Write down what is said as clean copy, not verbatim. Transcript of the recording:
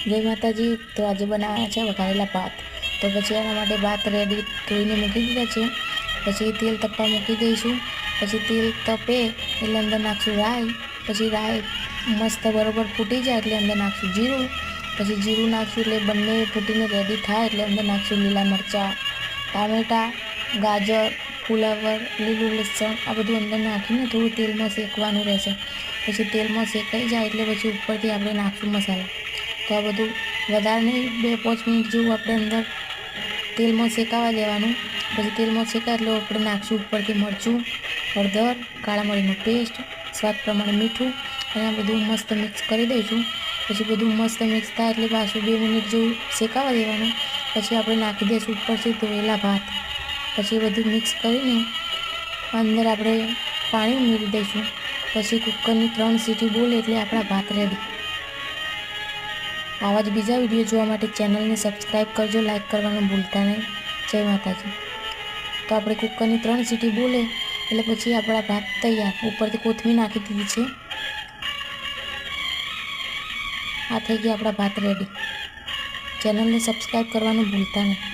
जय माताजी। तो आज बनाया है वघारेला भात। तो पछी एना माटे भात रेडी धोईने मूकी दीधा छे। पछी तेल तपवा मूकी दईशुं। पछी तेल तपे एटले अंदर नाखशुं राई। पछी राई मस्त बरोबर फूटी जाए एटले अंदर नाखशुं जीरुं। पछी जीरुं नाखशुं एटले बंने फूटीने रेडी थाय एटले अंदर नाखशुं लीला मरचा, टामेटा, गाजर, फुलावर, लीलुं लसण आ बधुं अंदर नाखीने थोडुं तेलमां शेकवानुं रहेशे। पछी तेलमां शेकाई जाए एटले पछी उपरथी आपणे नाखशुं मसाला। तो आ बधुं वधारे नहीं 2-5 मिनिट जेवुं आपणे अंदर तेल में शेकावा देवानुं। पछी तेल में शेकाय एटले आपणे नाखशुं उपरथी मरचुं, हळदर, काळा मरीनो पेस्ट, स्वाद प्रमाणे मीठुं अने आ बधुं मस्त मिक्स करी दईशुं। पछी बधुं मस्त मिक्स थाय एटले पाछुं 2 मिनिट जेवुं शेकावा देवानुं। पछी आपणे नाखी दईशुं उपरथी धोयेला भात। पछी बधुं मिक्स करीने अंदर आपणे पाणी उमेरी दईशुं। पछी कुकरनी 3 सीटी बोले एटले आपणा भात रेडी। आवा ज बीजा विडियो जोवा माटे चेनल ने सब्सक्राइब करजो, लाइक करवानुं भूलता नहीं। जय माताजी। तो आपणे कुकरनी 3 सीटी बोले एटले पछी आपणा भात तैयार। उपरथी कोथमीर नाखी दीधी छे। आ थई गया आपणा भात रेडी। चेनल ने सब्सक्राइब करवानुं भूलता नहीं।